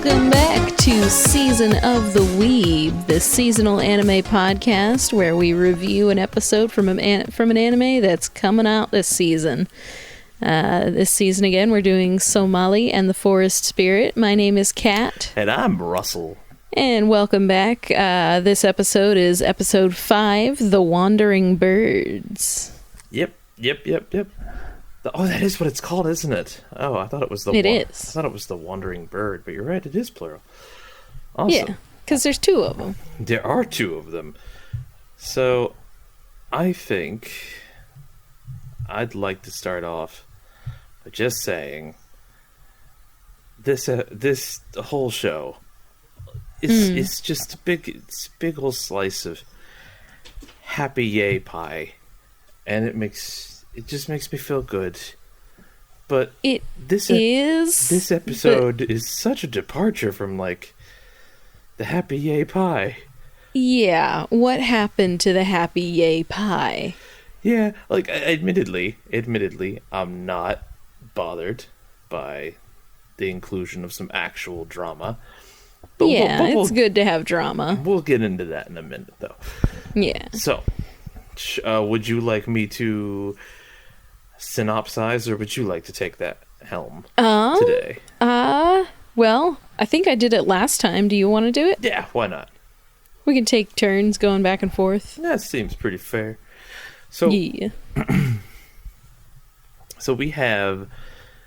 Welcome back to Season of the Weeb, the seasonal anime podcast where we review an episode from an anime that's coming out this season. This season, again, we're doing Somali and the Forest Spirit. My name is Kat. And I'm Russell. And welcome back. This episode is episode 5, The Wandering Birds. Yep. Oh, that is what it's called, isn't it? Oh, I thought it was I thought it was the Wandering Bird, but you're right, it is plural. Awesome. Yeah, because there's 2 of them. There are 2 of them. So, I think I'd like to start off by just saying this whole show is just a big old slice of happy yay pie, and it just makes me feel good. But this episode is such a departure from like the happy yay pie. Yeah, what happened to the happy yay pie? Yeah, like admittedly, I'm not bothered by the inclusion of some actual drama. But it's good to have drama. We'll get into that in a minute, though. Yeah. So, would you like me to synopsize, or would you like to take that helm today? Well, I think I did it last time. Do you want to do it? Yeah, why not? We can take turns going back and forth. That seems pretty fair. So, yeah. So we have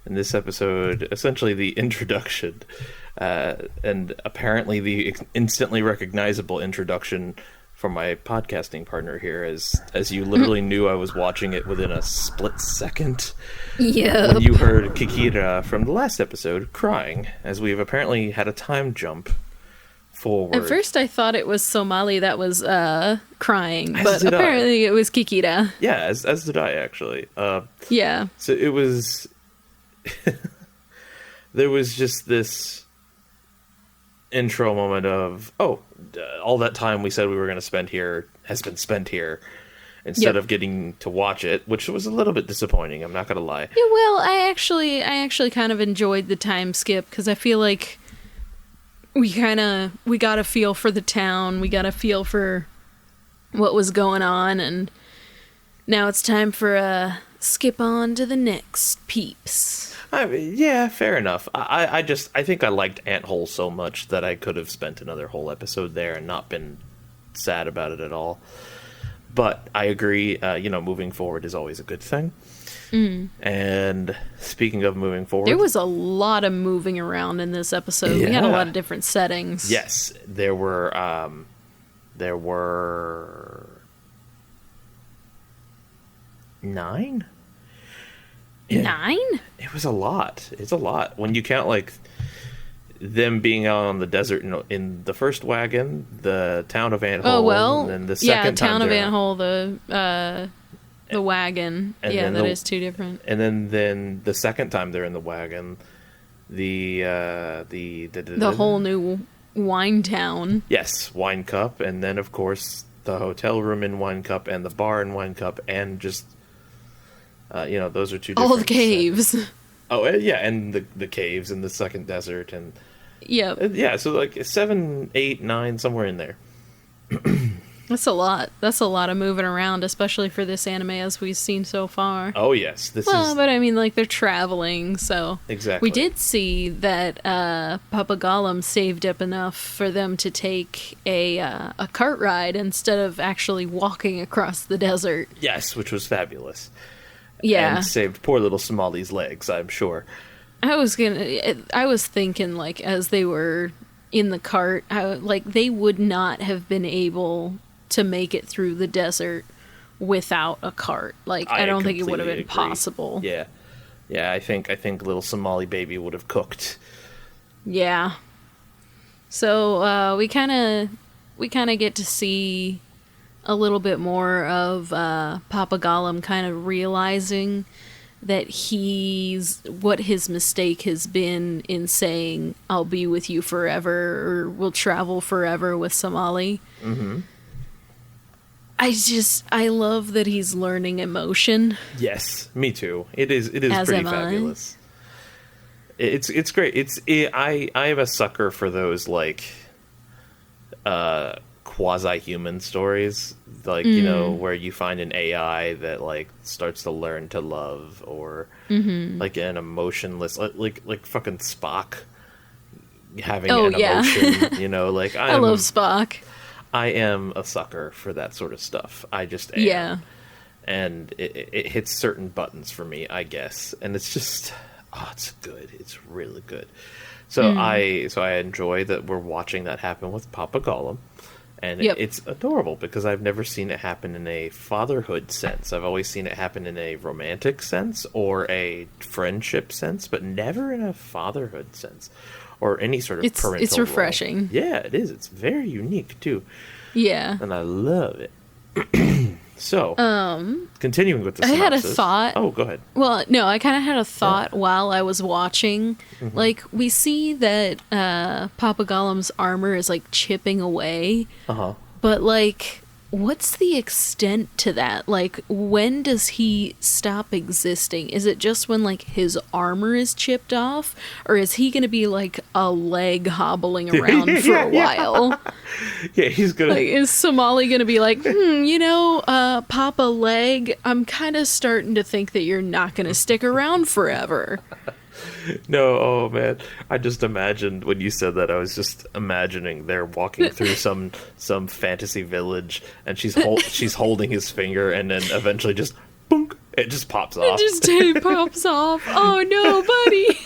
in this episode essentially the introduction, and apparently the instantly recognizable introduction from my podcasting partner here, as you literally knew I was watching it within a split second. Yeah. When you heard Kikira from the last episode crying, as we've apparently had a time jump forward. At first I thought it was Somali that was crying, As but apparently I. It was Kikira. Yeah, as did I, actually. Yeah. So it was... there was just this intro moment of, all that time we said we were going to spend here has been spent here, instead of getting to watch it, which was a little bit disappointing, I'm not going to lie. Yeah, well, I actually kind of enjoyed the time skip, because I feel like we got a feel for the town, we got a feel for what was going on, and now it's time for a skip on to the next peeps. Yeah, fair enough. I think I liked Anthole so much that I could have spent another whole episode there and not been sad about it at all. But I agree, moving forward is always a good thing. Mm. And speaking of moving forward... There was a lot of moving around in this episode. Yeah. We had a lot of different settings. Yes, there were 9? 9? It was a lot. It's a lot. When you count, like, them being out on the desert in the first wagon, the town of Anthole, and then the second town of Anthole, the wagon. Yeah, that is 2 different. And then the second time they're in the wagon, the whole new wine town. Yes, Wine Cup, and then, of course, the hotel room in Wine Cup, and the bar in Wine Cup, and just... those are 2 different... All the caves. Oh, yeah, and the caves and the second desert, and... Yep. Yeah, so like 7, 8, 9, somewhere in there. That's a lot. That's a lot of moving around, especially for this anime as we've seen so far. Oh, yes. But I mean, like, they're traveling, so... Exactly. We did see that Papa Gollum saved up enough for them to take a cart ride instead of actually walking across the desert. Yes, which was fabulous. Yeah. And saved poor little Somali's legs, I'm sure. I was thinking, like, as they were in the cart, they would not have been able to make it through the desert without a cart. Like, I don't think it would have been possible. Yeah. Yeah, I think little Somali baby would have cooked. Yeah. So, we kind of get to see a little bit more of Papa Gollum kind of realizing that what his mistake has been in saying, I'll be with you forever, or we'll travel forever with Somali. Mm-hmm. I love that he's learning emotion. Yes, me too. It is pretty fabulous. It's great. I am a sucker for those like quasi-human stories, like where you find an AI that like starts to learn to love, or like an emotionless, like fucking Spock having Oh, an yeah. emotion. Like I love Spock. I am a sucker for that sort of stuff. I just am. Yeah. And it hits certain buttons for me, I guess. And it's just, it's good. It's really good. So I enjoy that we're watching that happen with Papa Gollum. And Yep. it's adorable because I've never seen it happen in a fatherhood sense. I've always seen it happen in a romantic sense or a friendship sense, but never in a fatherhood sense or any sort of parental It's refreshing. role. Yeah, it is. It's very unique too. Yeah. And I love it. So, continuing with the synopsis. I had a thought. Oh, go ahead. Well, no, I kind of had a thought while I was watching. Like, we see that Papa Gollum's armor is, like, chipping away. Uh-huh. But, like, what's the extent to that? Like, when does he stop existing? Is it just when, like, his armor is chipped off? Or is he going to be, like, a leg hobbling around for a while? Yeah, he's gonna... Like, is Somali gonna be like, Papa Leg, I'm kind of starting to think that you're not gonna stick around forever. No, oh man. I just imagined, when you said that, I was just imagining they're walking through some fantasy village, and she's holding his finger, and then eventually just, boonk, it just pops off. It pops off. Oh no, buddy.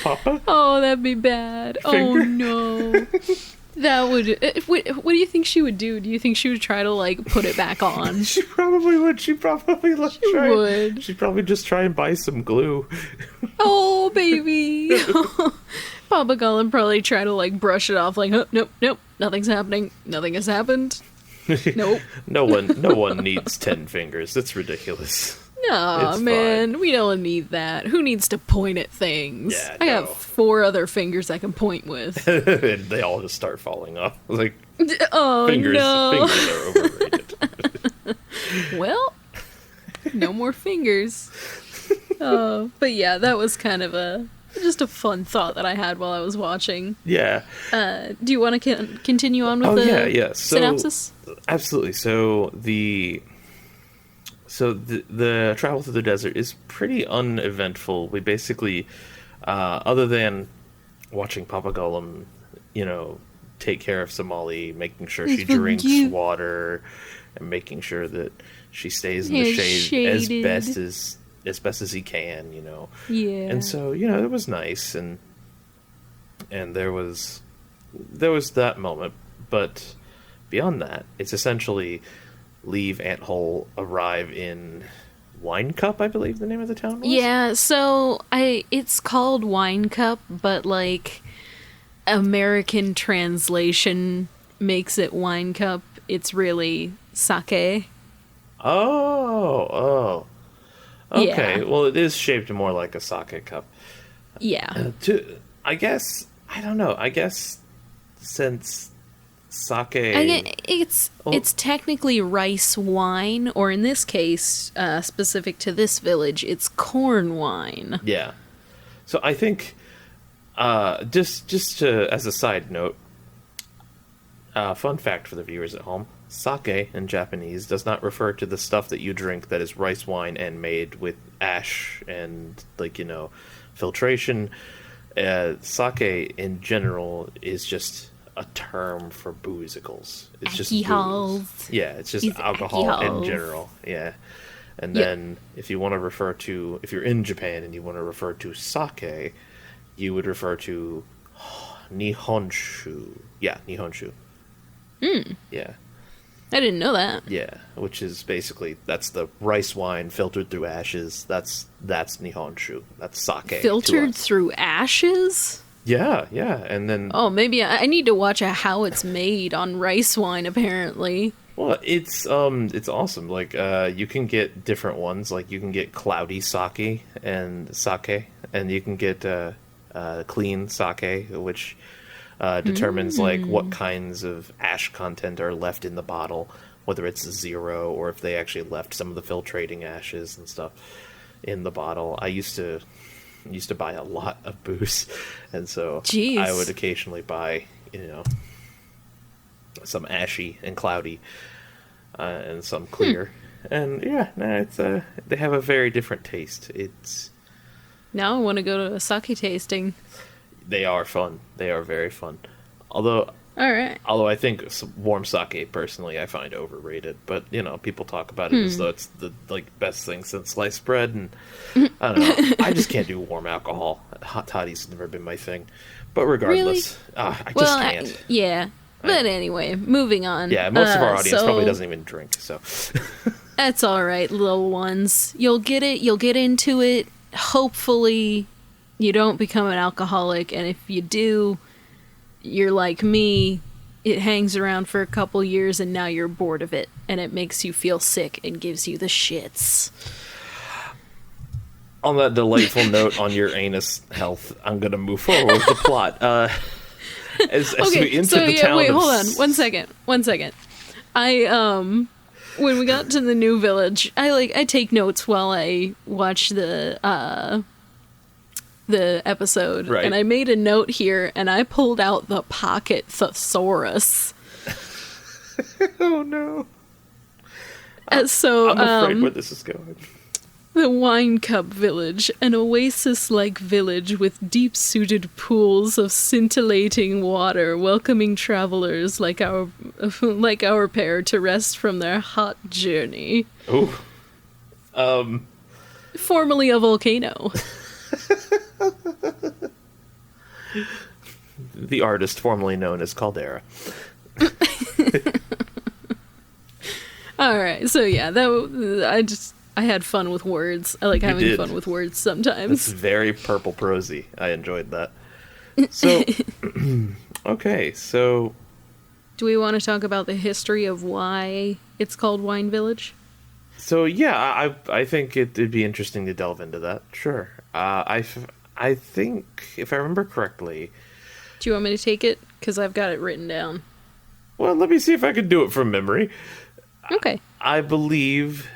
Papa? Oh, that'd be bad. Finger? Oh no. That would... What do you think she would do? Do you think she would try to, like, put it back on? She probably would. She'd probably would. She'd probably just try and buy some glue. Oh, baby. Papa Gollum probably try to, like, brush it off, like, oh, nope, nothing's happening. Nothing has happened. Nope. No one needs 10 fingers. That's ridiculous. No, It's man, fine. we don't need that. Who needs to point at things? Yeah, I no. got 4 other fingers I can point with. And they all just start falling off. Like, Oh, fingers no. are overrated. Well, no more fingers. But yeah, that was kind of just a fun thought that I had while I was watching. Yeah. Do you want to continue on with yeah. So, synopsis? Absolutely. So the travel through the desert is pretty uneventful. We basically, other than watching Papa Gollum, take care of Somali, making sure she drinks water, and making sure that she stays in the shade as best as he can, Yeah. And so, it was nice, and there was that moment, but beyond that, it's essentially leave Anthole, arrive in Wine Cup, I believe the name of the town was. Yeah, so it's called Wine Cup, but like American translation makes it Wine Cup. It's really sake. Oh. Okay, Yeah. well, it is shaped more like a sake cup. Yeah. I guess, I don't know, since sake... It's technically rice wine, or in this case, specific to this village, it's corn wine. Yeah. So I think, just to, as a side note, fun fact for the viewers at home, sake in Japanese does not refer to the stuff that you drink that is rice wine and made with ash and, filtration. Sake in general is just a term for boozicles. It's just booze. Yeah, it's just alcohol in general. Yeah. And then if you want to refer to, if you're in Japan and you want to refer to sake, you would refer to nihonshu. Yeah, nihonshu. Yeah. I didn't know that. Yeah, which is basically, that's the rice wine filtered through ashes. That's nihonshu. That's sake. Filtered through ashes? Yeah, and then... Oh, maybe I need to watch how it's made on rice wine, apparently. Well, it's awesome. Like, you can get different ones. Like, you can get cloudy sake, and you can get clean sake, which determines like what kinds of ash content are left in the bottle, whether it's 0 or if they actually left some of the filtrating ashes and stuff in the bottle. I used to used to buy a lot of booze, and so Jeez. I would occasionally buy, some ashy and cloudy, and some clear. And yeah, no, it's they have a very different taste. Now I want to go to a sake tasting. They are fun. They are very fun. Although All right. I think warm sake, personally, I find overrated. But, people talk about it as though it's the best thing since sliced bread. And I don't know. I just can't do warm alcohol. Hot toddy's never been my thing. But regardless, I just can't. Yeah. But anyway, moving on. Yeah, most of our audience probably doesn't even drink, so. That's all right, little ones. You'll get it. You'll get into it. Hopefully, you don't become an alcoholic. And if you do, you're like me, it hangs around for a couple years and now you're bored of it and it makes you feel sick and gives you the shits. On that delightful note on your anus health, I'm going to move forward with the plot. As we enter the town wait, of... hold on. One second. When we got to the new village, I take notes while I watch the episode, right. And I made a note here, and I pulled out the pocket thesaurus. Oh no! So I'm afraid where this is going. The Wine Cup Village, an oasis-like village with deep-suited pools of scintillating water, welcoming travelers like our pair to rest from their hot journey. Oh, Formerly a volcano. The artist formerly known as Caldera. All right, so yeah, I had fun with words. I like having fun with words sometimes. It's very purple prosy. I enjoyed that. So, okay, so... Do we want to talk about the history of why it's called Wine Village? So, yeah, I think it'd be interesting to delve into that. Sure. I think, if I remember correctly... Do you want me to take it? Because I've got it written down. Well, let me see if I can do it from memory. Okay. I believe...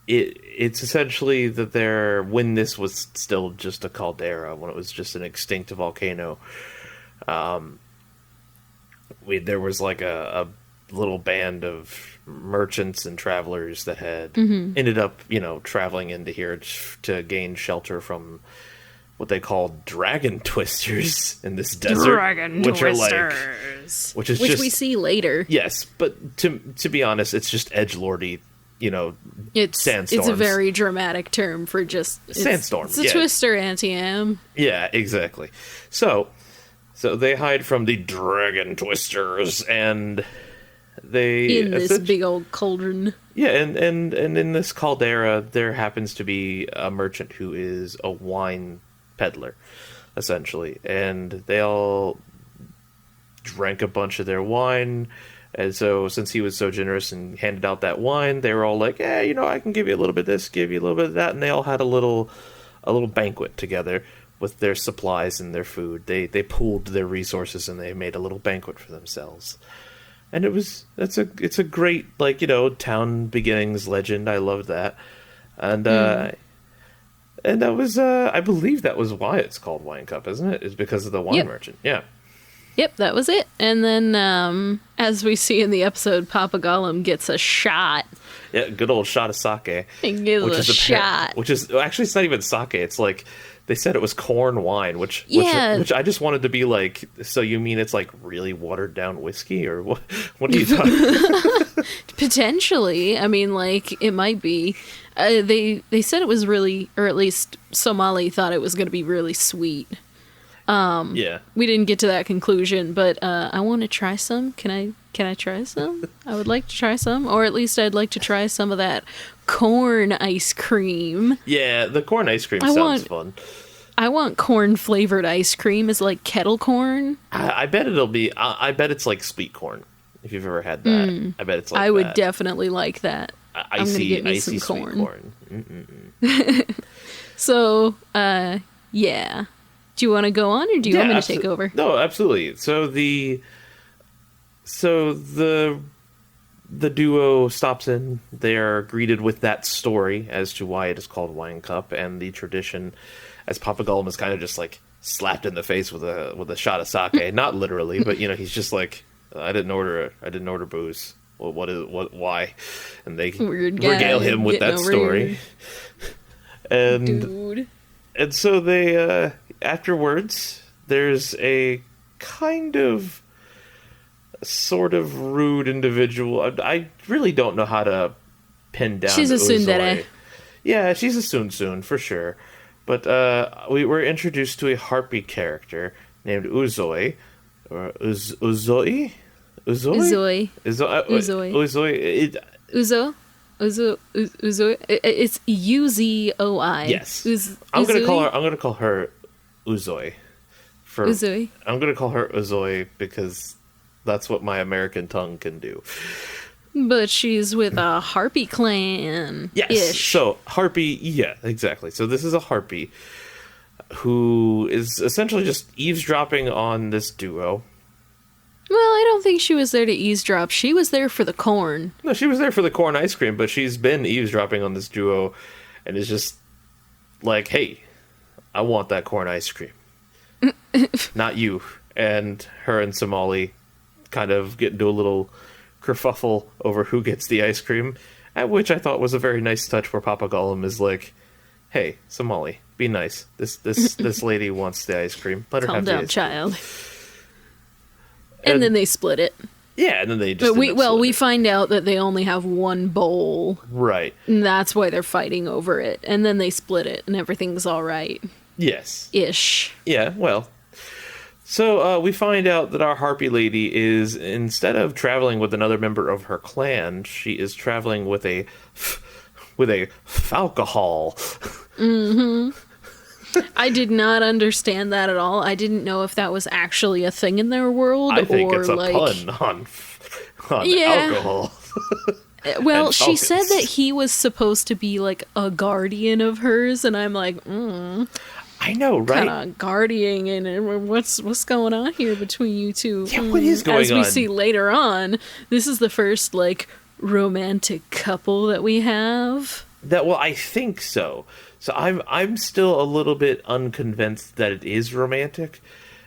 It's essentially that when this was still just a caldera, when it was just an extinct volcano, there was like a little band of merchants and travelers that had ended up, traveling into here to gain shelter from what they call dragon twisters in this desert. Dragon twisters. Which we see later. Yes, but to be honest, it's just edgelordy. Sandstorms. It's a very dramatic term for just sandstorms. It's a twister, Auntie. Yeah, exactly. So they hide from the dragon twisters, and they in this big old cauldron. Yeah, and in this caldera, there happens to be a merchant who is a wine peddler, essentially, and they all drank a bunch of their wine. And so, since he was so generous and handed out that wine, they were all like, "Hey, I can give you a little bit of this, give you a little bit of that," and they all had a little banquet together with their supplies and their food. They pooled their resources and they made a little banquet for themselves. And it's a great town beginnings legend. I love that, and that was I believe that was why it's called Wine Cup, isn't it? It's because of the wine merchant. Yeah. Yep, that was it. And then, as we see in the episode, Papa Gollum gets a shot. Yeah, good old shot of sake. He gives a shot. Which is, actually, it's not even sake. It's like, they said it was corn wine, which I just wanted to be like, so you mean it's like really watered down whiskey? Or what are you talking Potentially. I mean, it might be. They said it was really, or at least Somali thought it was going to be really sweet. Yeah. We didn't get to that conclusion, but I want to try some. Can I try some? I would like to try some, or at least I'd like to try some of that corn ice cream. Yeah, the corn ice cream sounds fun. I want corn flavored ice cream. Is like kettle corn. I bet it'll be. I bet it's like sweet corn. If you've ever had that, I bet it's like. I would definitely like that. I'm gonna get me some corn. So, yeah. Do you want to go on, or do you want me to take over? No, absolutely. So the duo stops in. They are greeted with that story as to why it is called Wine Cup, and the tradition, as Papa Gollum is kind of just like slapped in the face with a shot of sake. Not literally, but he's just like, I didn't order booze. Well, why? And they regale him with that story. And Dude. And so they afterwards there's a kind of sort of rude individual. I really don't know how to pin down. She's a Uzoi. tsundere. Yeah, she's a soon for sure. But we were introduced to a harpy character named Uzoi, or Uzoi. Uzoi. Uzoi. Uzo. It's Uzoi. Yes. I'm gonna call her Uzoi. Uzoi. I'm gonna call her Uzoi because that's what my American tongue can do. But she's with a harpy clan. Yes. Ish. So harpy. Yeah, exactly. So this is a harpy who is essentially just eavesdropping on this duo. Well, I don't think she was there to eavesdrop. She was there for the corn. No, she was there for the corn ice cream, but she's been eavesdropping on this duo and is just like, hey, I want that corn ice cream. Not you. And her and Somali kind of get into a little kerfuffle over who gets the ice cream, at which I thought was a very nice touch where Papa Gollum is like, hey, Somali, be nice. This lady wants the ice cream. Let her Calm have the down, ice child. And then they split it. Yeah, and then they just... we find out that they only have one bowl. Right. And that's why they're fighting over it. And then they split it, and everything's all right. Yes. Ish. Yeah, well. So we find out that our harpy lady is, instead of traveling with another member of her clan, she is traveling with a falcohol. Mm-hmm. I did not understand that at all. I didn't know if that was actually a thing in their world. I think or it's a like... pun on alcohol. Well, she said that he was supposed to be like a guardian of hers, and I'm like, I know, right? Kind of guarding, and what's going on here between you two? Yeah, what is going on? As we see later on, this is the first like romantic couple that we have. Well, I think so. So I'm still a little bit unconvinced that it is romantic,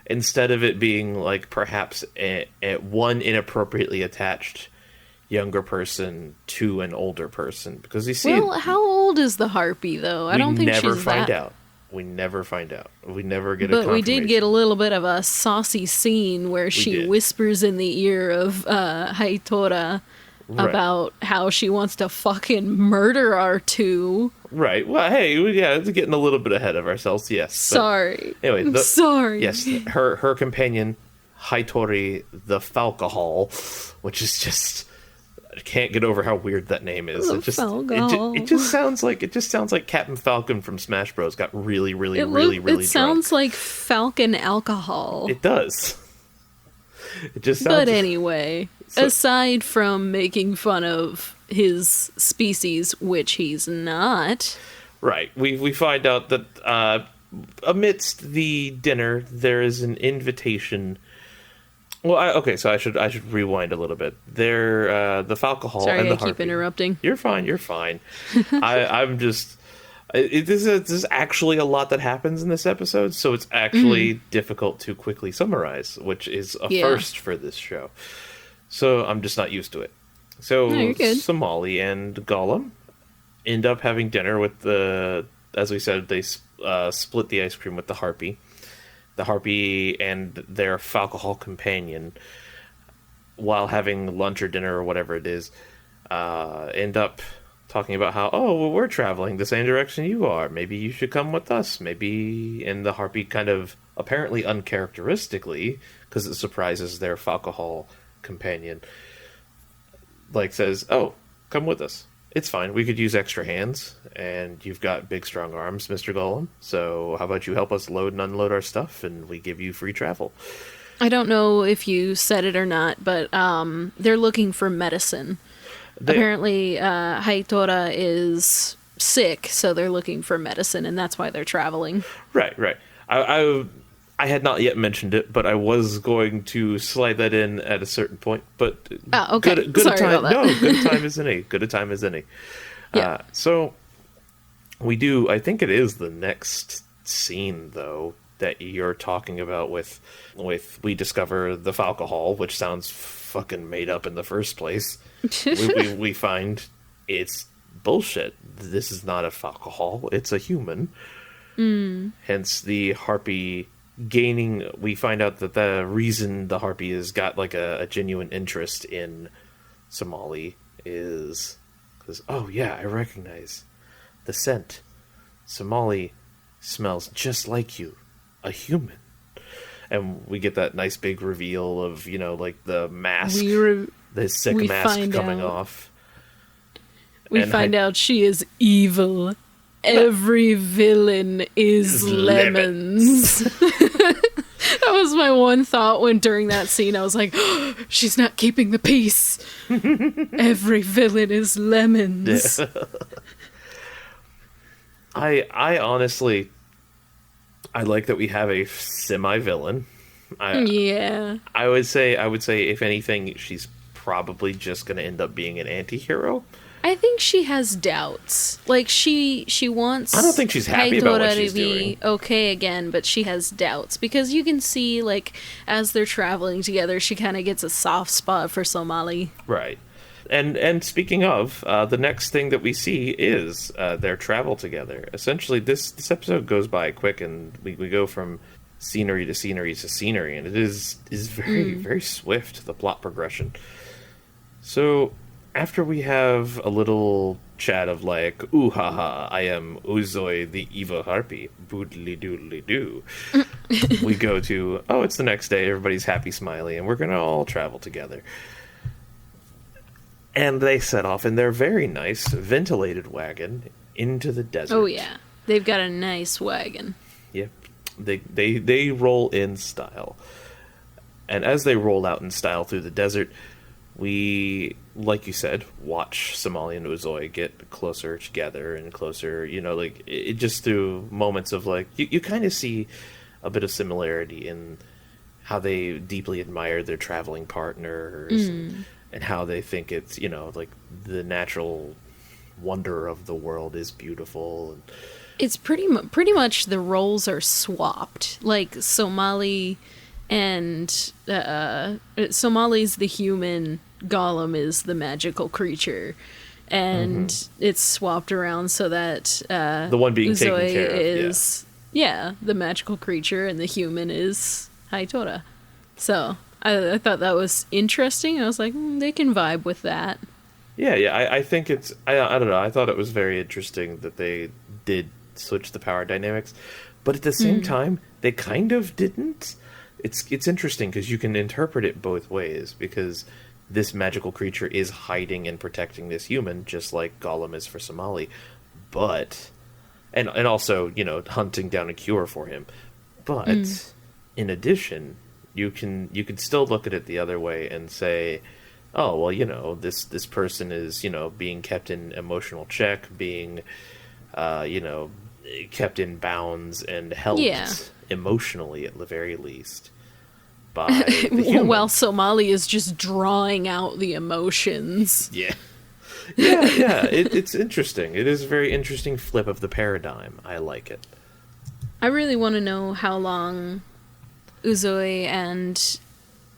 instead of it being like perhaps a one inappropriately attached younger person to an older person, because you see. Well, how old is the harpy though? I don't think she's that. We never find out. We never get a confirmation. But we did get a little bit of a saucy scene where she whispers in the ear of Haitora about how she wants to fucking murder our two. Right. Well, hey, it's getting a little bit ahead of ourselves. Yes. Sorry. Anyway, sorry. Yes, her companion, Haitori the Falcohol, which is just, I can't get over how weird that name is. It just sounds like Captain Falcon from Smash Bros. Got really drunk. It sounds like Falcon alcohol. It does. It just sounds. But anyway, aside from making fun of his species, which he's not. Right. We find out that amidst the dinner there is an invitation. Well, so I should rewind a little bit. There, the Falcohol and the Harpy. Sorry, I keep interrupting. You're fine. I'm just. There's actually a lot that happens in this episode, so it's actually difficult to quickly summarize, which is a first for this show. So I'm just not used to it. So Somali and Gollum end up having dinner with as we said, they split the ice cream with the Harpy. The Harpy and their Falcohol companion, while having lunch or dinner or whatever it is, end up talking about how, we're traveling the same direction you are. Maybe you should come with us. Maybe, and the Harpy kind of, apparently uncharacteristically, because it surprises their Falcohol companion, like says, come with us. It's fine. We could use extra hands, and you've got big, strong arms, Mr. Gollum. So how about you help us load and unload our stuff, and we give you free travel. I don't know if you said it or not, but they're looking for medicine. Apparently, Haitora is sick, so they're looking for medicine, and that's why they're traveling. Right. I had not yet mentioned it, but I was going to slide that in at a certain point. But okay. good Sorry a time. about that. No, good a time as any. Good a time as any. Yeah. So we do. I think it is the next scene though that you're talking about with we discover the alcohol, which sounds fucking made up in the first place. we find it's bullshit. This is not a alcohol. It's a human. Hence the harpy gaining. We find out that the reason the harpy has got like a genuine interest in Somali is because, oh yeah, I recognize the scent. Somali smells just like you, a human. And we get that nice big reveal of, like the mask, the sick mask coming off. We find out she is evil. Every villain is lemons. That was my one thought when during that scene I was like, oh, she's not keeping the peace. Every villain is lemons. Yeah. I honestly, I like that we have a semi-villain. Yeah. I would say if anything, she's probably just going to end up being an anti-hero. I think she has doubts. Like she wants. I don't think she's happy about what she's to be doing. Okay again, but she has doubts because you can see like as they're traveling together, she kind of gets a soft spot for Somali. Right. And speaking of, the next thing that we see is their travel together. Essentially, this episode goes by quick, and we go from scenery to scenery to scenery, and it is very, very swift, the plot progression. So, after we have a little chat of like, ooh ha ha, I am Uzoi the evil harpy, boodly doodly doo, we go to, oh, it's the next day, everybody's happy, smiley, and we're gonna all travel together. And they set off in their very nice ventilated wagon into the desert. Oh yeah, they've got a nice wagon. Yep, they roll in style, and as they roll out in style through the desert, we, like you said, watch Somali and Uzoi get closer together and closer. Like it just through moments of like you kind of see a bit of similarity in how they deeply admire their traveling partners. And how they think it's, like the natural wonder of the world is beautiful. It's pretty much the roles are swapped. Like Somali and Somali's the human, Gollum is the magical creature, and it's swapped around so that the one being taken care of is the magical creature and the human is Haitora. So I thought that was interesting. I was like, they can vibe with that. Yeah. I think it's... I don't know. I thought it was very interesting that they did switch the power dynamics. But at the same time, they kind of didn't. It's interesting because you can interpret it both ways. Because this magical creature is hiding and protecting this human, just like Gollum is for Somali. But... And also, hunting down a cure for him. But, in addition... You can still look at it the other way and say, oh, well, this person is, being kept in emotional check, being, kept in bounds and helped emotionally at the very least by the human. While Somali is just drawing out the emotions. Yeah. It's interesting. It is a very interesting flip of the paradigm. I like it. I really want to know how long Uzoi and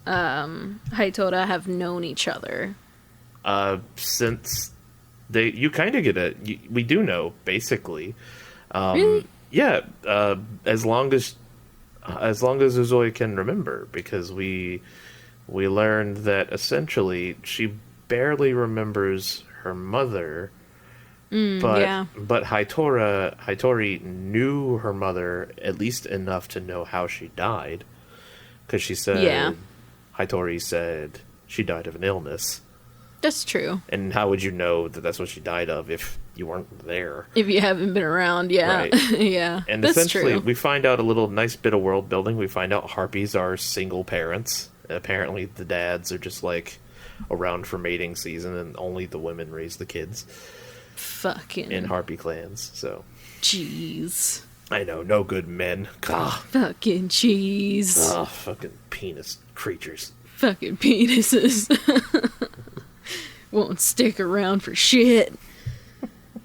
Haitora have known each other. Since you kind of get we do know basically. Really? Yeah. As long as Uzoi can remember, because we learned that essentially she barely remembers her mother. But Haitori knew her mother at least enough to know how she died. Because she said, Haitori said she died of an illness. That's true. And how would you know that that's what she died of if you weren't there? If you haven't been around, yeah. Right. Yeah, and that's essentially, true. we find out a little nice bit of world building. We find out harpies are single parents. Apparently, the dads are just, like, around for mating season, and only the women raise the kids. Fucking... In harpy clans, so... Jeez. I know, no good men. Gah. Fucking cheese. Ah, fucking penis creatures. Fucking penises. Won't stick around for shit.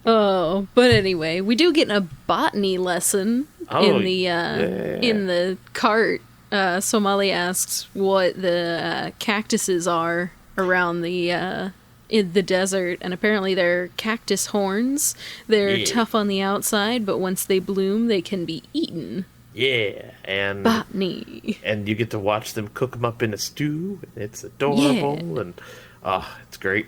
Oh, but anyway, we do get a botany lesson in the cart. Somali asks what the cactuses are around the in the desert, and apparently they're cactus horns. They're tough on the outside, but once they bloom, they can be eaten. Yeah, and botany. And you get to watch them cook them up in a stew. It's adorable, and it's great.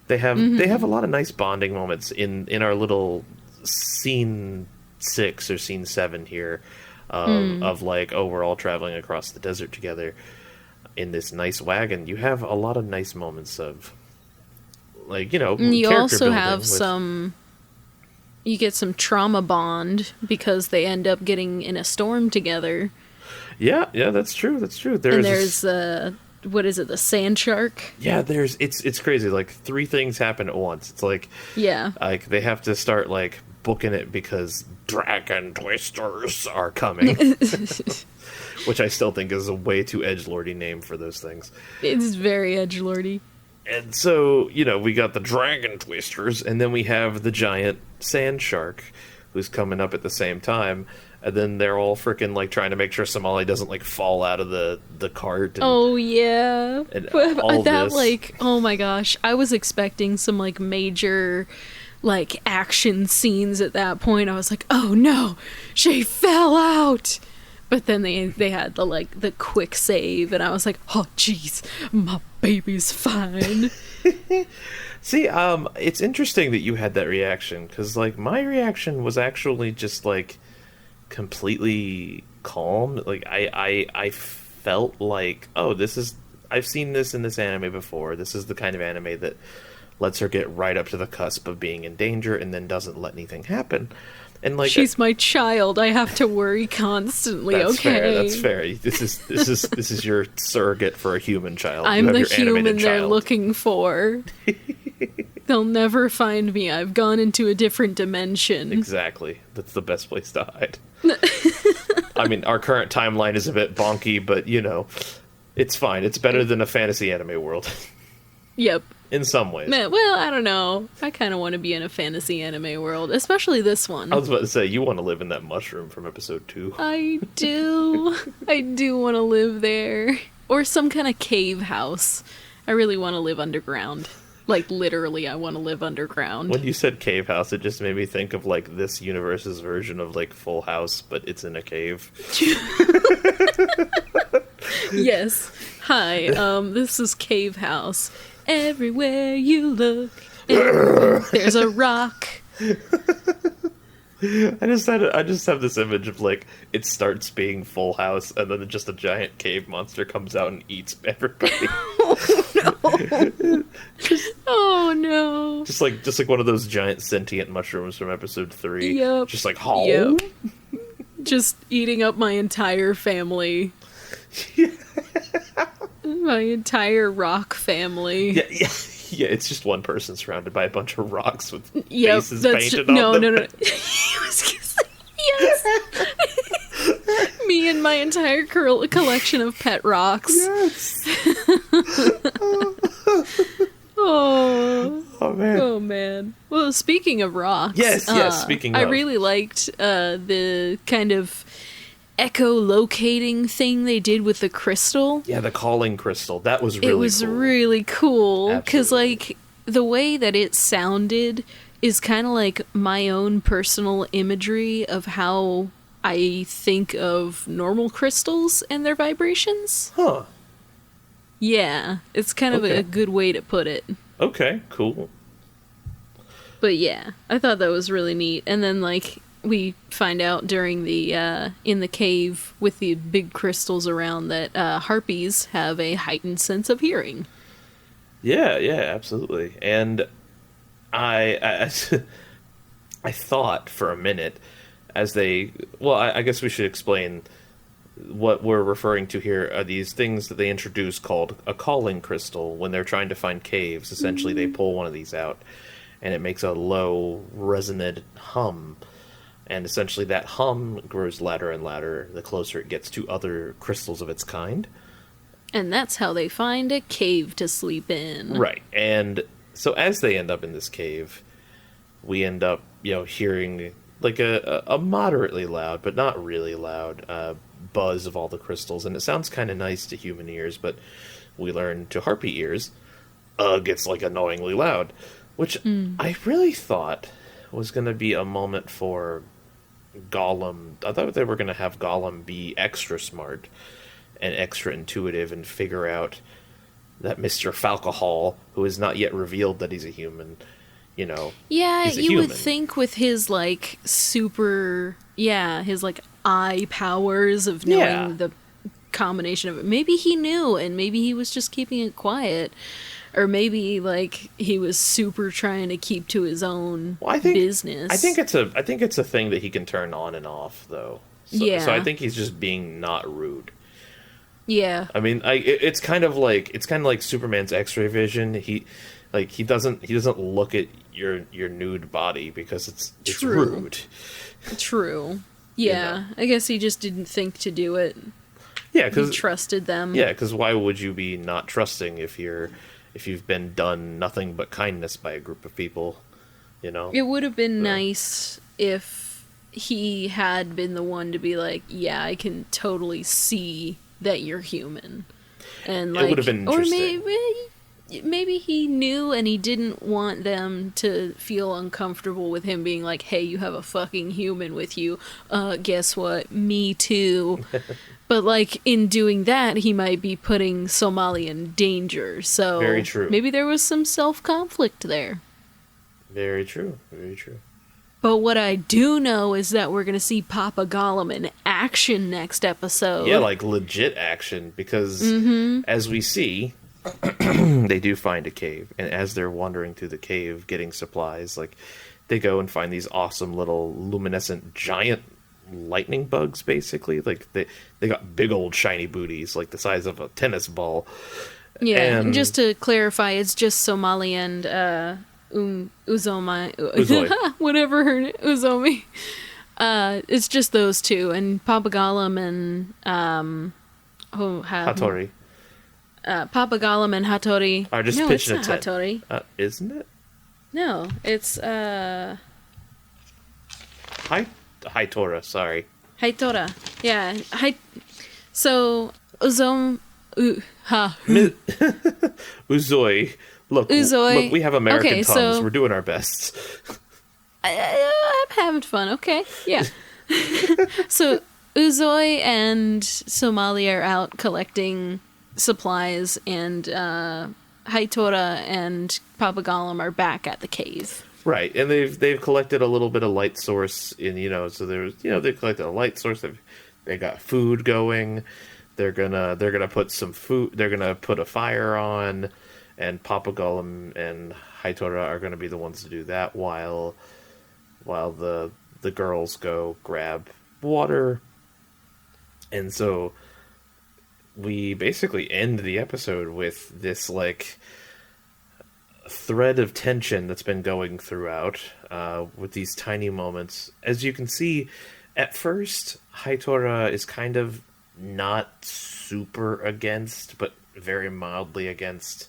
They have a lot of nice bonding moments in our little scene 6 or scene 7 here, of like, oh, we're all traveling across the desert together in this nice wagon. You have a lot of nice moments of, like, you also have some. You get some trauma bond because they end up getting in a storm together. Yeah, that's true. There's what is it, the sand shark? Yeah, it's crazy. Like 3 things happen at once. It's like, yeah, like they have to start like booking it because dragon twisters are coming, which I still think is a way too edgelordy name for those things. It's very edgelordy. And so, we got the dragon twisters, and then we have the giant sand shark who's coming up at the same time. And then they're all freaking, like, trying to make sure Somali doesn't, like, fall out of the cart. And, oh, yeah. And all that, like, oh my gosh. I was expecting some, like, major, like, action scenes at that point. I was like, oh no, she fell out. But then they had the quick save, and I was like, oh jeez, my baby's fine. See, it's interesting that you had that reaction, because, like, my reaction was actually just, like, completely calm. Like, I felt like, oh, I've seen this in this anime before. This is the kind of anime that lets her get right up to the cusp of being in danger and then doesn't let anything happen. And, like, she's my child. I have to worry constantly. That's okay, that's fair. This is your surrogate for a human child. I'm the human they're looking for. They'll never find me. I've gone into a different dimension. Exactly. That's the best place to hide. I mean, our current timeline is a bit bonky, but it's fine. It's better than a fantasy anime world. Yep. In some ways. Well, I don't know. I kind of want to be in a fantasy anime world, especially this one. I was about to say, you want to live in that mushroom from episode 2. I do. I do want to live there. Or some kind of cave house. I really want to live underground. Like, literally, I want to live underground. When you said cave house, it just made me think of, like, this universe's version of, like, Full House, but it's in a cave. Yes. Hi, this is Cave House. Everywhere you look, there's a rock. I just have this image of, like, it starts being Full House, and then just a giant cave monster comes out and eats everybody. Oh no! Just like one of those giant sentient mushrooms from episode 3. Yep. Just like, oh. Yep. Just eating up my entire family. My entire rock family. Yeah, it's just one person surrounded by a bunch of rocks with faces painted on them. No. Yes. Me and my entire collection of pet rocks. Yes. Oh man. Oh man. Well, speaking of rocks. Yes. Speaking of, I really liked the kind of echolocating thing they did with the crystal. Yeah, the calling crystal. That was really cool. It was really cool because, like, the way that it sounded is kind of like my own personal imagery of how I think of normal crystals and their vibrations. Huh. Yeah, it's kind of a good way to put it. Okay, cool. But yeah, I thought that was really neat. And then, like, we find out during the in the cave with the big crystals around that harpies have a heightened sense of hearing. Yeah, absolutely. And I thought for a minute I guess we should explain what we're referring to here are these things that they introduce called a calling crystal. When they're trying to find caves, essentially they pull one of these out and it makes a low resonant hum. And essentially that hum grows louder and louder the closer it gets to other crystals of its kind. And that's how they find a cave to sleep in. Right. And so as they end up in this cave, we end up, hearing like a moderately loud, but not really loud, buzz of all the crystals. And it sounds kind of nice to human ears, but we learn to harpy ears, gets like annoyingly loud. Which I really thought was going to be a moment for Gollum. I thought they were going to have Gollum be extra smart and extra intuitive and figure out that Mr. Falcohol, who is not yet revealed that he's a human, Yeah, he's a you human. would think with his, like, his, like, eye powers of knowing the combination of it. Maybe he knew, and maybe he was just keeping it quiet. Or maybe, like, he was super trying to keep to his own business. I think it's a thing that he can turn on and off, though. So I think he's just being not rude. Yeah. I mean, it's kind of like Superman's X-ray vision. He doesn't look at your nude body because it's rude. True. Yeah. I guess he just didn't think to do it. Yeah, because he trusted them. Yeah, because why would you be not trusting if you've been done nothing but kindness by a group of people? It would have been nice if he had been the one to be like, yeah, I can totally see that you're human. And like, it would have been interesting. Or maybe he knew and he didn't want them to feel uncomfortable with him being like, hey, you have a fucking human with you. Guess what? Me too. But, like, in doing that, he might be putting Somali in danger. So very true. Maybe there was some self-conflict there. Very true. Very true. But what I do know is that we're going to see Papa Gollum in action next episode. Yeah, like legit action, because as we see, they do find a cave. And as they're wandering through the cave getting supplies, like, they go and find these awesome little luminescent giant lightning bugs, basically. Like, they got big old shiny booties, like the size of a tennis ball. Yeah, and just to clarify, it's just Somali and Uzomai, whatever her name, Uzomi. It's just those two, and Papa Gollum and Hattori. Papa Gollum and Hattori are just pitching a tent. Hattori. Isn't it? No, it's Haitora, sorry. Haitora. Yeah. So Uzoi. Look, we have American tongues. So we're doing our best. I'm having fun. Okay. Yeah. So Uzoi and Somali are out collecting supplies, and Haitora and Papa Gollum are back at the cave. Right, and they've collected a little bit of light source so there's they collected a light source. They got food going. They're gonna put some food. They're gonna put a fire on, and Papa Gollum and Haitora are gonna be the ones to do that while the girls go grab water. And so we basically end the episode with this like thread of tension that's been going throughout, with these tiny moments. As you can see, at first, Haitora is kind of not super against, but very mildly against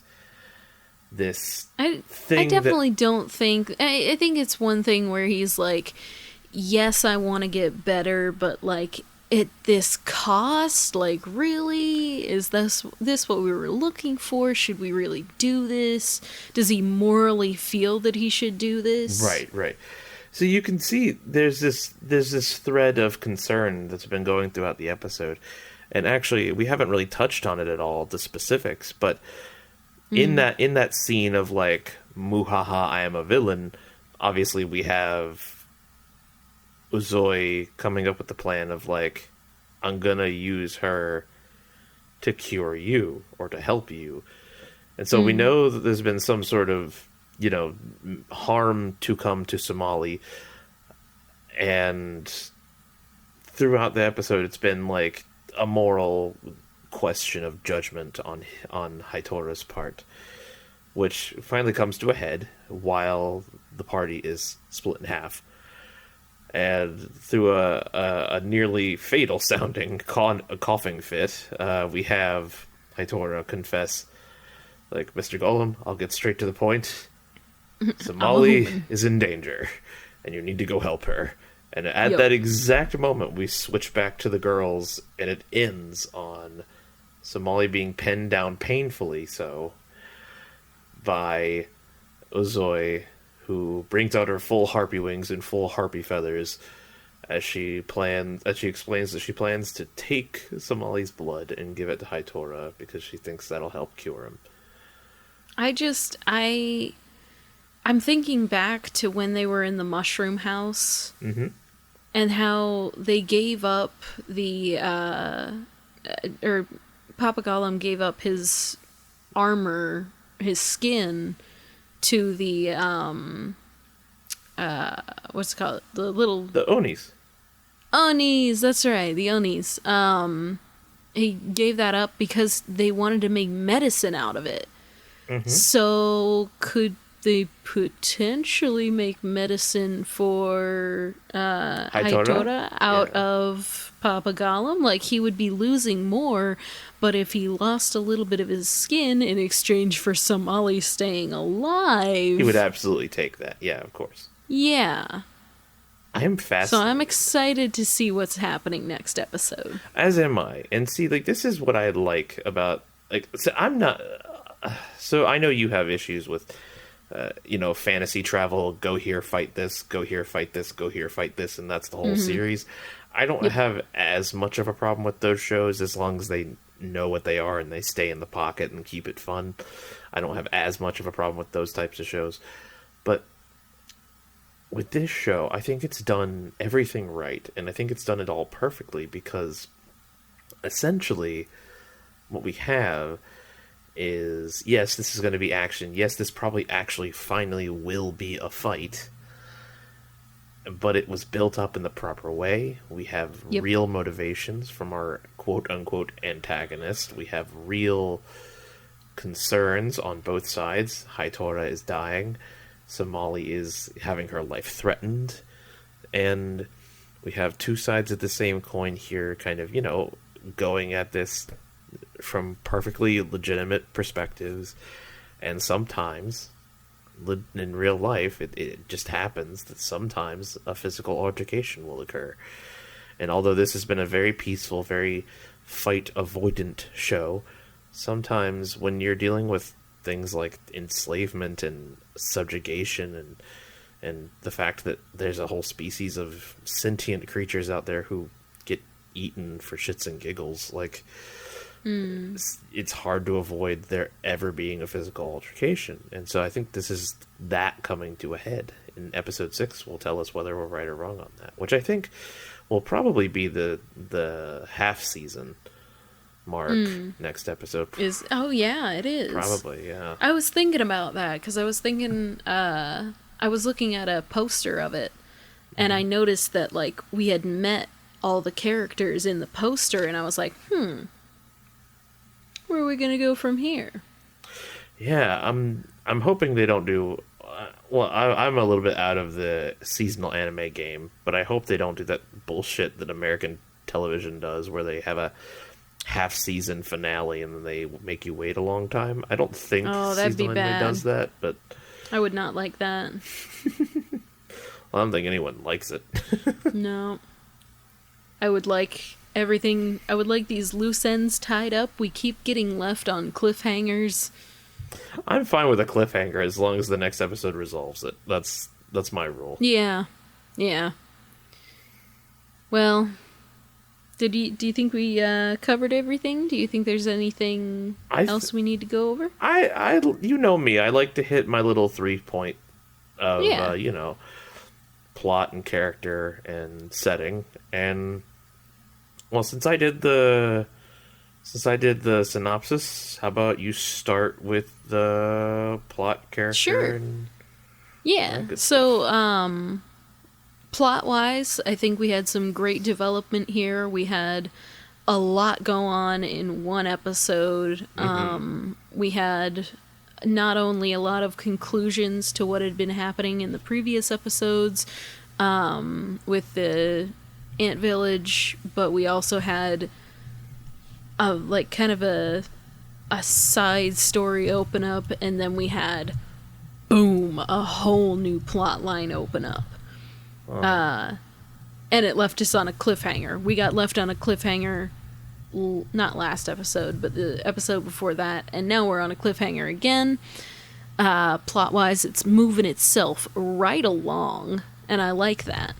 this thing. I definitely don't think... I think it's one thing where he's like, yes, I want to get better, but like, at this cost? Like, really? Is this what we were looking for? Should we really do this? Does he morally feel that he should do this? Right. So you can see there's this thread of concern that's been going throughout the episode. And actually, we haven't really touched on it at all, the specifics, but in that scene of like, muhaha, I am a villain, obviously we have Uzoi coming up with the plan of like, I'm gonna use her to cure you or to help you. And so we know that there's been some sort of, harm to come to Somali. And throughout the episode, it's been like a moral question of judgment on Haitora's part, which finally comes to a head while the party is split in half. And through a nearly fatal sounding coughing fit, we have Hitora confess, like, Mr. Golem, I'll get straight to the point. I'm a Somali human. is in danger, and you need to go help her. And at Yep. that exact moment, we switch back to the girls, and it ends on Somali being pinned down painfully so by Ozoi, who brings out her full harpy wings and full harpy feathers as she explains that she plans to take Somali's blood and give it to Hitora because she thinks that'll help cure him. I'm thinking back to when they were in the mushroom house and how they gave up or Papa Gollum gave up his armor, his skin, to the what's it called? The Onis. Onis, that's right, the Onis. He gave that up because they wanted to make medicine out of it. So could they potentially make medicine for Hitora out of Papa Gollum? Like, he would be losing more, but if he lost a little bit of his skin in exchange for Somali staying alive... He would absolutely take that. Yeah, of course. Yeah. I am fascinated. So I'm excited to see what's happening next episode. As am I. And see, like, this is what I like about... Like, so I'm not... So I know you have issues with... fantasy travel, go here, fight this, go here, fight this, go here, fight this, and that's the whole series. I don't have as much of a problem with those shows as long as they know what they are and they stay in the pocket and keep it fun. I don't have as much of a problem with those types of shows. But with this show, I think it's done everything right, and I think it's done it all perfectly because essentially what we have is, yes, this is going to be action. Yes, this probably actually finally will be a fight. But it was built up in the proper way. We have real motivations from our quote-unquote antagonist. We have real concerns on both sides. Hitora is dying. Somali is having her life threatened. And we have two sides of the same coin here, kind of, going at this from perfectly legitimate perspectives, and sometimes in real life it just happens that sometimes a physical altercation will occur. And although this has been a very peaceful, very fight avoidant show, sometimes when you're dealing with things like enslavement and subjugation and the fact that there's a whole species of sentient creatures out there who get eaten for shits and giggles, like, it's hard to avoid there ever being a physical altercation. And so I think this is that coming to a head. In episode 6 will tell us whether we're right or wrong on that, which I think will probably be the half season mark next episode. Oh yeah, it is. Probably, yeah. I was thinking about that because I was thinking I was looking at a poster of it and I noticed that, like, we had met all the characters in the poster and I was like, where are we gonna go from here? Yeah, I'm hoping they don't do. I'm a little bit out of the seasonal anime game, but I hope they don't do that bullshit that American television does, where they have a half-season finale and then they make you wait a long time. I don't think seasonal anime does that, but I would not like that. I don't think anyone likes it. No, I would like everything. I would like these loose ends tied up. We keep getting left on cliffhangers. I'm fine with a cliffhanger as long as the next episode resolves it. That's my rule. Yeah. Well, do you think we covered everything? Do you think there's anything else we need to go over? I you know me. I like to hit my little 3-point of plot and character and setting. And well, since I did the synopsis, how about you start with the plot, character? Sure. Yeah. So, plot-wise, I think we had some great development here. We had a lot go on in one episode. We had not only a lot of conclusions to what had been happening in the previous episodes, with the ant village, but we also had like kind of a side story open up, and then we had boom, a whole new plot line open up. And it left us on a cliffhanger. We got left on a cliffhanger, not last episode, but the episode before that, and now we're on a cliffhanger again. Plot-wise, it's moving itself right along, and I like that.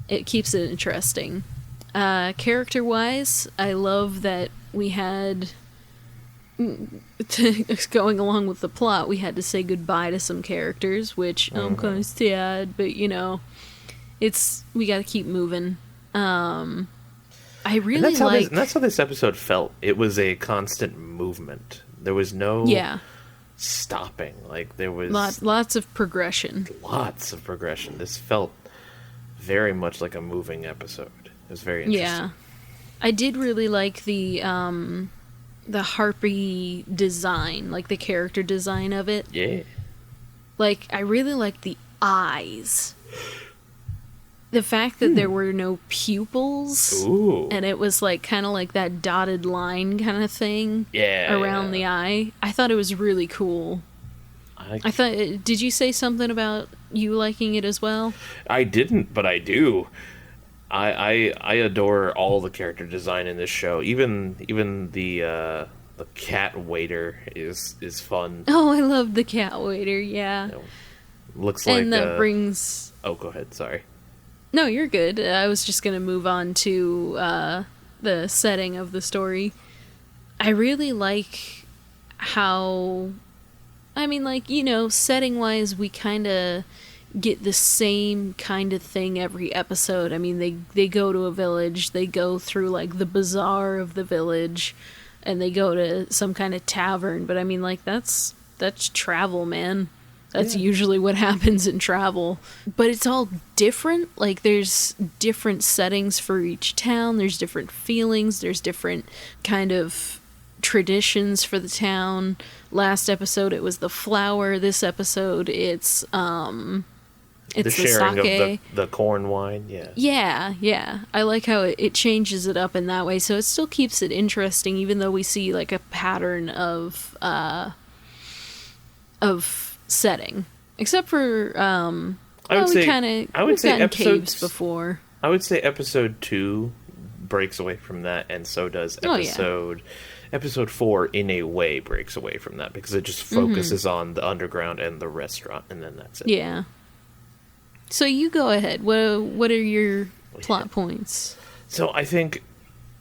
It keeps it interesting. Character-wise, I love that we had... going along with the plot, we had to say goodbye to some characters, which I'm kind of sad, but you know, we got to keep moving. I really like. That's how this episode felt. It was a constant movement. There was no stopping. Like there was lots of progression. Lots of progression. This felt very much like a moving episode. It was very interesting. Yeah, I did really like the Harpy design, like the character design of it. Yeah. Like, I really liked the eyes. The fact that there were no pupils. Ooh. And it was like kind of like that dotted line kind of thing around the eye. I thought it was really cool. I thought, did you say something about you liking it as well? I didn't, but I do. I adore all the character design in this show. Even the cat waiter is fun. Oh, I love the cat waiter. Yeah. Looks like. And that brings. Oh, go ahead. Sorry. No, you're good. I was just gonna move on to the setting of the story. I really like how. I mean, like, you know, setting wise, we kind of get the same kind of thing every episode. I mean, they go to a village, they go through like the bazaar of the village, and they go to some kind of tavern. But I mean, like, that's travel, man. That's usually what happens in travel. But it's all different. Like, there's different settings for each town, there's different feelings, there's different kind of traditions for the town. Last episode it was the flour. This episode it's the sharing sake. of the corn wine. Yeah. I like how it changes it up in that way, so it still keeps it interesting, even though we see like a pattern of setting, except for I would say caves before. I would say episode 2 breaks away from that, and so does episode 4 in a way breaks away from that, because it just focuses on the underground and the restaurant, and then that's it. Yeah. So you go ahead. What are your plot points? So I think,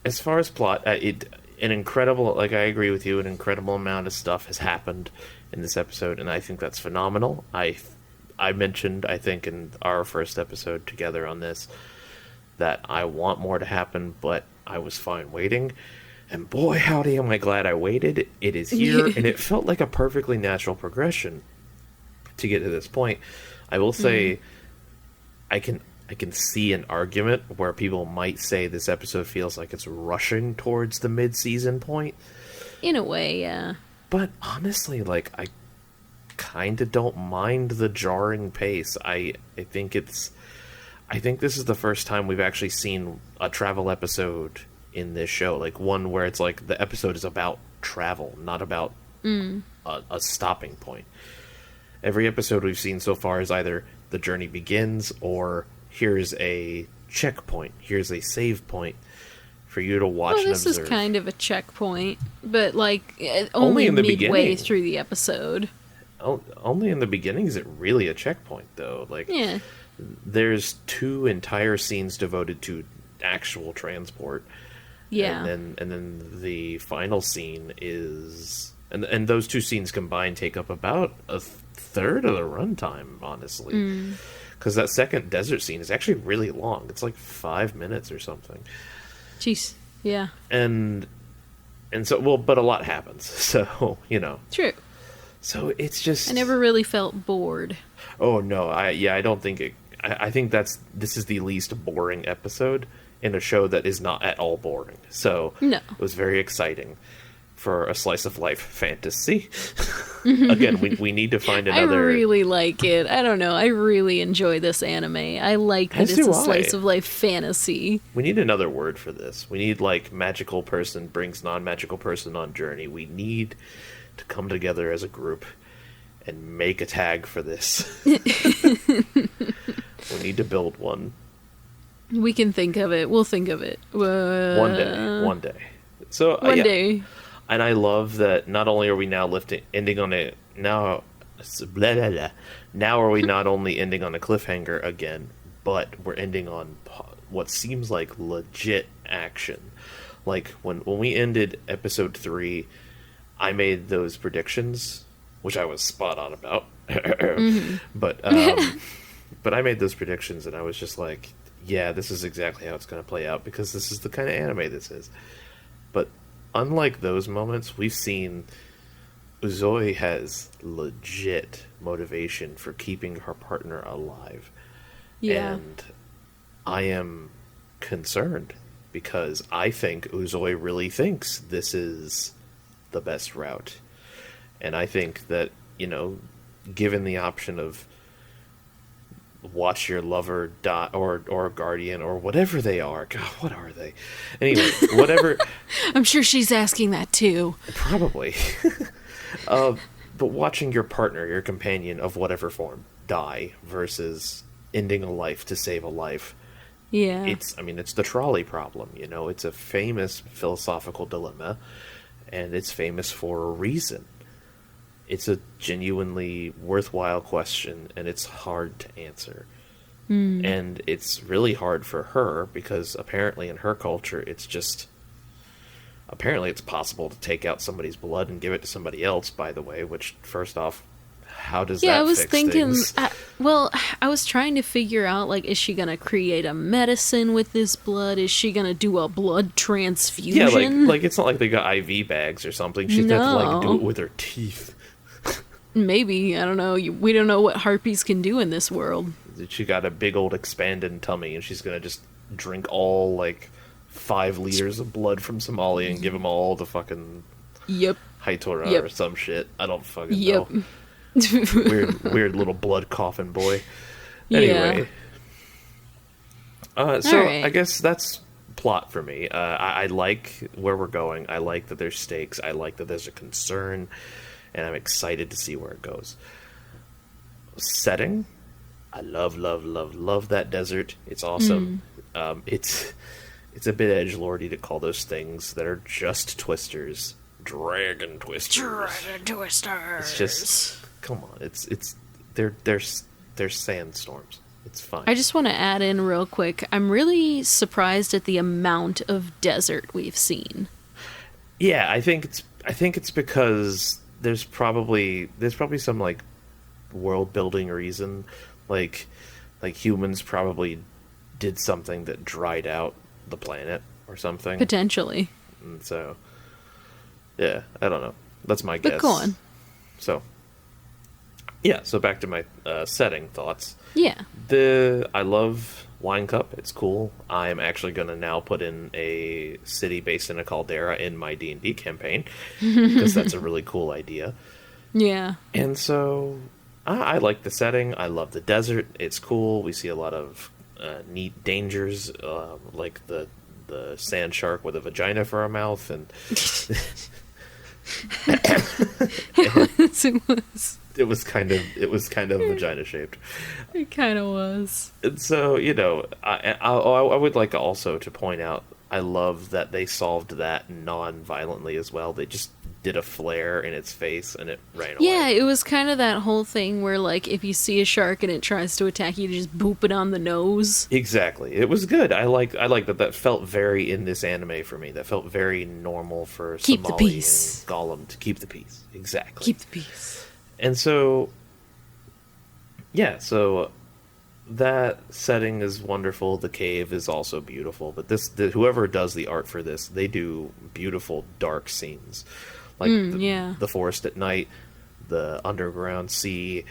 as far as plot, an incredible, like, I agree with you, an incredible amount of stuff has happened in this episode, and I think that's phenomenal. I mentioned, I think, in our first episode together on this, that I want more to happen, but I was fine waiting. And boy, howdy, am I glad I waited. It is here, and it felt like a perfectly natural progression to get to this point. I will say, I can see an argument where people might say this episode feels like it's rushing towards the mid-season point. In a way, yeah. But honestly, like, I kind of don't mind the jarring pace. I think this is the first time we've actually seen a travel episode in this show, like one where it's like the episode is about travel, not about a stopping point. Every episode we've seen so far is either the journey begins or here's a checkpoint, here's a save point for you to watch and observe. This is kind of a checkpoint, but like only in the midway beginning. Through the episode. Only in the beginning is it really a checkpoint, though. Like, there's 2 entire scenes devoted to actual transport. Yeah. And then the final scene is... And those 2 scenes combined take up about a third of the runtime, honestly. Because that second desert scene is actually really long. It's like 5 minutes or something. Jeez. Yeah. And so, well, but a lot happens. So, you know. True. So it's just... I never really felt bored. Oh, no. I don't think it... I think this is the least boring episode in a show that is not at all boring. So no. It was very exciting. for a slice of life fantasy. Again, we need to find another. I really like it. I don't know. I really enjoy this anime. I like that As it's do a slice I. of life fantasy. We need another word for this. We need like magical person brings non-magical person on journey. We need to come together as a group and make a tag for this. We need to build one. We can think of it. We'll think of it. One day. So One yeah. day. And I love that not only are we now ending on a now blah, blah, blah. Now are we not only ending on a cliffhanger again, but we're ending on what seems like legit action. Like when we ended episode 3, I made those predictions, which I was spot on about. But I made those predictions and I was just like, yeah, this is exactly how it's going to play out because this is the kind of anime this is. But unlike those moments, we've seen Uzoi has legit motivation for keeping her partner alive. Yeah. And I am concerned because I think Uzoi really thinks this is the best route. And I think that, given the option of watch your lover die or guardian or whatever they are. God, what are they? Anyway, whatever. I'm sure she's asking that too. Probably. But watching your partner, your companion of whatever form, die versus ending a life to save a life. Yeah. It's the trolley problem, It's a famous philosophical dilemma, and it's famous for a reason. It's a genuinely worthwhile question, and it's hard to answer. And it's really hard for her, because apparently in her culture, apparently it's possible to take out somebody's blood and give it to somebody else, by the way, which, first off, how does that I was fix thinking, things? I was trying to figure out, like, is she going to create a medicine with this blood? Is she going to do a blood transfusion? Yeah, like it's not like they got IV bags or something. She's got to, like, do it with her teeth. Maybe. I don't know. We don't know what harpies can do in this world. She got a big old expanded tummy, and she's going to just drink all, like, 5 liters of blood from Somali and give them all to fucking Yep. Haitora or some shit. I don't fucking Yep. know. Weird little blood coffin boy. Yeah. Anyway. So Alright. I guess that's plot for me. I like where we're going. I like that there's stakes. I like that there's a concern. And I'm excited to see where it goes. Setting. I love that desert. It's awesome. It's a bit edgelordy to call those things that are just twisters dragon twisters. Dragon twisters. It's just, come on. They're sandstorms. It's fine. I just want to add in real quick. I'm really surprised at the amount of desert we've seen. Yeah, I think it's because there's probably some like world building reason, like humans probably did something that dried out the planet or something. Potentially. And so, yeah, I don't know. That's my guess. But go on. So, yeah. So back to my setting thoughts. Yeah. I love Wine Cup. It's cool. I'm actually going to now put in a city based in a caldera in my D&D campaign because that's a really cool idea. Yeah. And so I like the setting. I love the desert. It's cool. We see a lot of neat dangers, like the sand shark with a vagina for a mouth, and it was kind of vagina shaped. It kind of was. And so, I would like also to point out, I love that they solved that non-violently as well. They just did a flare in its face and it ran away. Yeah, it was kind of that whole thing where, like, if you see a shark and it tries to attack you, just boop it on the nose. Exactly. It was good. I like that. That felt very in this anime for me. That felt very normal for Keep the Somali peace. and Gollum to keep the peace. Exactly. Keep the peace. And so, yeah, so that setting is wonderful. The cave is also beautiful. But whoever does the art for this, they do beautiful dark scenes. Like the forest at night, the underground sea,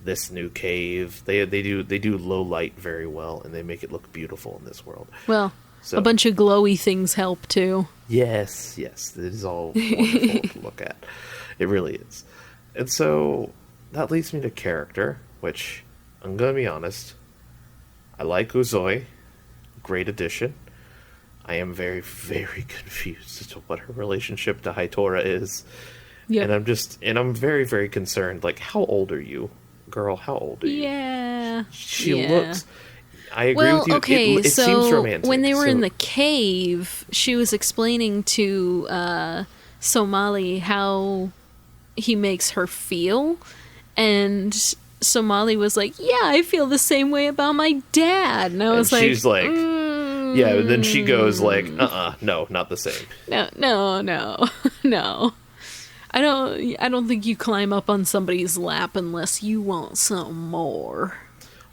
this new cave. They do low light very well, and they make it look beautiful in this world. Well, So A bunch of glowy things help too. yes, yes, it is all wonderful to look at. It really is. And so that leads me to character, which I'm gonna be honest, I like Uzoi, great addition. I am very, very confused as to what her relationship to Hitora is. Yep. And I'm very, very concerned. Like, how old are you? Girl, how old are you? Yeah. She yeah. looks... I agree Well, with you. okay, It so seems romantic. when they were so- in the cave, she was explaining to Somali how he makes her feel, and Somali was like, "Yeah, I feel the same way about my dad." And I was like, she's like... Yeah, and then she goes like, no, not the same. No. no. I don't think you climb up on somebody's lap unless you want some more.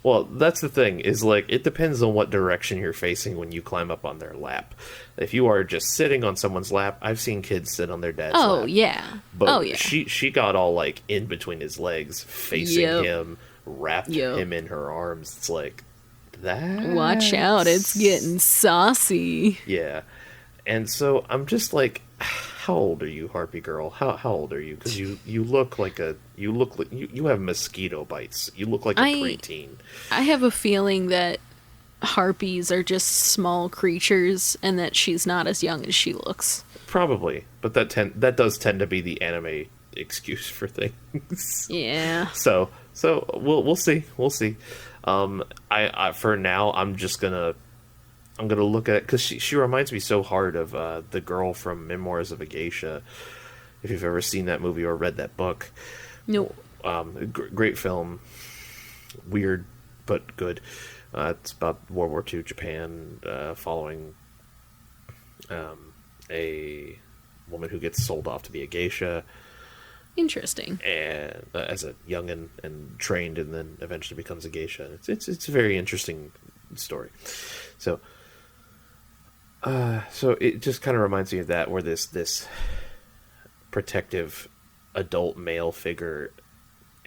Well, that's the thing, is like, it depends on what direction you're facing when you climb up on their lap. If you are just sitting on someone's lap, I've seen kids sit on their dad's lap. Oh, yeah. But she got all like in between his legs, facing him, wrapped him in her arms. It's like, that. Watch out, it's getting saucy. Yeah. And so I'm just like, how old are you, Harpy girl? How old are you? Because you look like you have mosquito bites. You look like a preteen. I have a feeling that harpies are just small creatures and that she's not as young as she looks. Probably, but that does tend to be the anime excuse for things. Yeah. So we'll see. We'll see. I for now I'm gonna look at it because she reminds me so hard of the girl from Memoirs of a Geisha. If you've ever seen that movie or read that book, No. Great film, weird but good. It's about World War II Japan, following a woman who gets sold off to be a geisha. Interesting. And as a youngin and trained, and then eventually becomes a geisha. It's a very interesting story. So it just kind of reminds me of that, where this protective adult male figure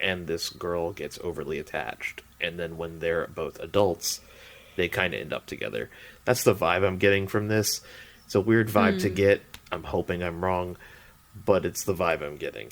and this girl gets overly attached, and then when they're both adults, they kind of end up together. That's the vibe I'm getting from this. It's a weird vibe to get. I'm hoping I'm wrong, but it's the vibe I'm getting.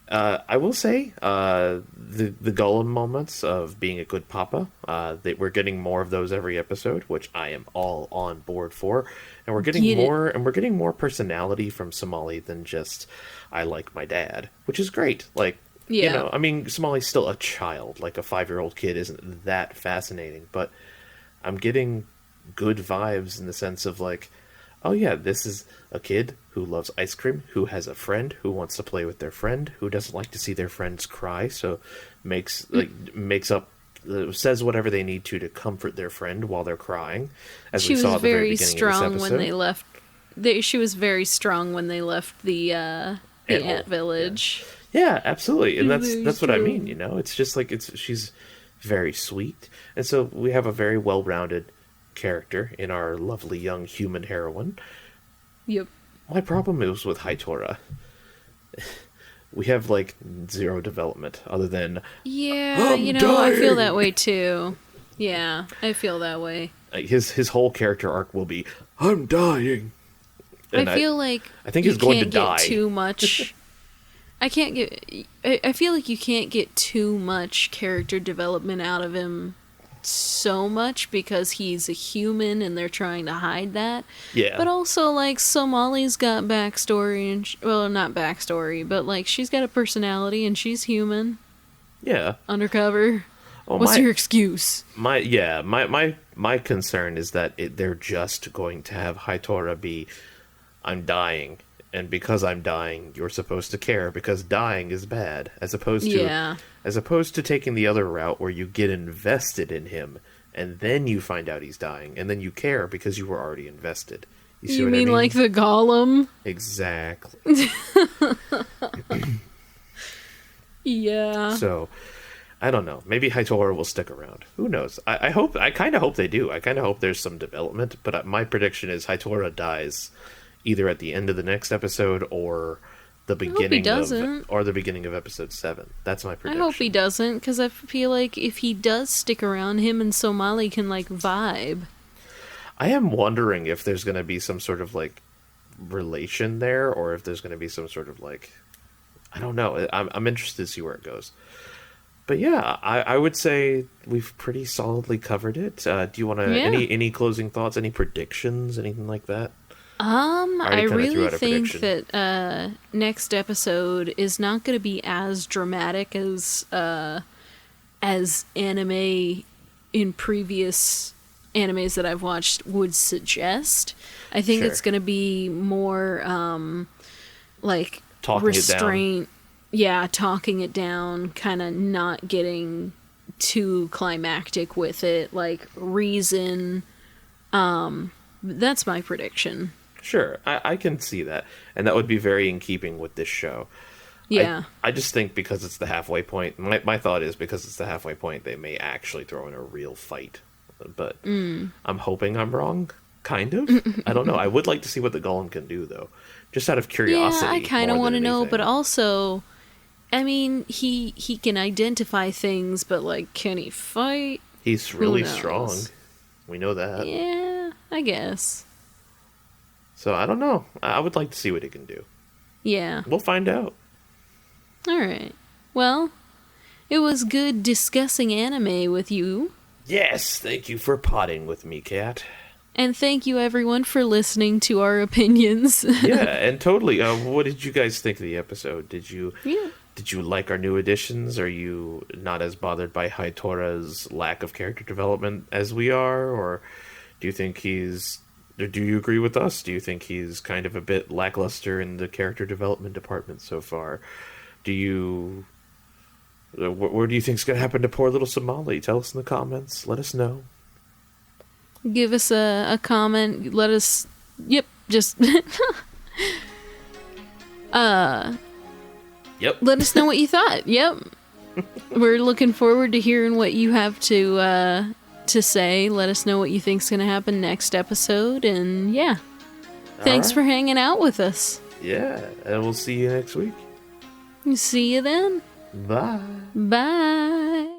I will say, the Gollum moments of being a good papa, that we're getting more of those every episode, which I am all on board for. And we're getting more personality from Somali than just, I like my dad, which is great. Like, you know, I mean, Somali's still a child. Like, a 5-year-old kid isn't that fascinating, but I'm getting good vibes in the sense of, like, oh yeah, this is a kid who loves ice cream, who has a friend who wants to play with their friend, who doesn't like to see their friends cry, so says whatever they need to comfort their friend while they're crying. As we saw at the very beginning of this episode. When they left. She was very strong when they left the ant village. Yeah, absolutely, and that's what I mean. You know, it's just like she's very sweet, and so we have a very well-rounded character in our lovely young human heroine. Yep. My problem is with Hitora. We have like zero development other than dying. I feel that way too. Yeah, I feel that way. His whole character arc will be I'm dying. And I feel like I think he's going to die too much. I feel like you can't get too much character development out of him so much because he's a human and they're trying to hide that. Yeah. But also, like, Somali's got backstory and well, not backstory, but like she's got a personality and she's human. Yeah. Undercover. What's your excuse? My concern is that they're just going to have Hitora be, I'm dying, and because I'm dying, you're supposed to care because dying is bad, as opposed to taking the other route where you get invested in him and then you find out he's dying and then you care because you were already invested. You see what I mean? Like the Gollum? Exactly. Yeah. So, I don't know. Maybe Hitora will stick around. Who knows? I kind of hope they do. I kind of hope there's some development, but my prediction is Hitora dies either at the end of the next episode or the beginning of episode 7. That's my prediction. I hope he doesn't, because I feel like if he does stick around, him and Somali can like vibe. I am wondering if there's going to be some sort of like relation there, or if there's going to be some sort of like, I don't know. I'm interested to see where it goes. But yeah, I would say we've pretty solidly covered it. Do you want to any closing thoughts, any predictions, anything like that? I really think that next episode is not going to be as dramatic as anime in previous animes that I've watched would suggest. I think it's going to be more like talking restraint. It down. Yeah, talking it down, kind of not getting too climactic with it, like reason. That's my prediction. Sure, I can see that. And that would be very in keeping with this show. Yeah. I just think because it's the halfway point, my thought is because it's the halfway point, they may actually throw in a real fight. But I'm hoping I'm wrong, kind of. I don't know. I would like to see what the golem can do, though. Just out of curiosity. Yeah, I kind of want to know, but also, I mean, he can identify things, but, like, can he fight? He's really strong. We know that. Yeah, I guess. So, I don't know. I would like to see what he can do. Yeah. We'll find out. Alright. Well, it was good discussing anime with you. Yes, thank you for potting with me, Kat. And thank you, everyone, for listening to our opinions. Yeah, and totally. What did you guys think of the episode? Did you like our new additions? Are you not as bothered by Haitora's lack of character development as we are? Or do you think do you agree with us? Do you think he's kind of a bit lackluster in the character development department so far? Where do you think's going to happen to poor little Somali? Tell us in the comments. Let us know. Give us a comment. Let us... Yep, just... Yep. Let us know what you thought. Yep. We're looking forward to hearing what you have to say. Let us know what you think's going to happen next episode. And yeah. Thanks for hanging out with us. Yeah, and we'll see you next week. See you then. Bye. Bye.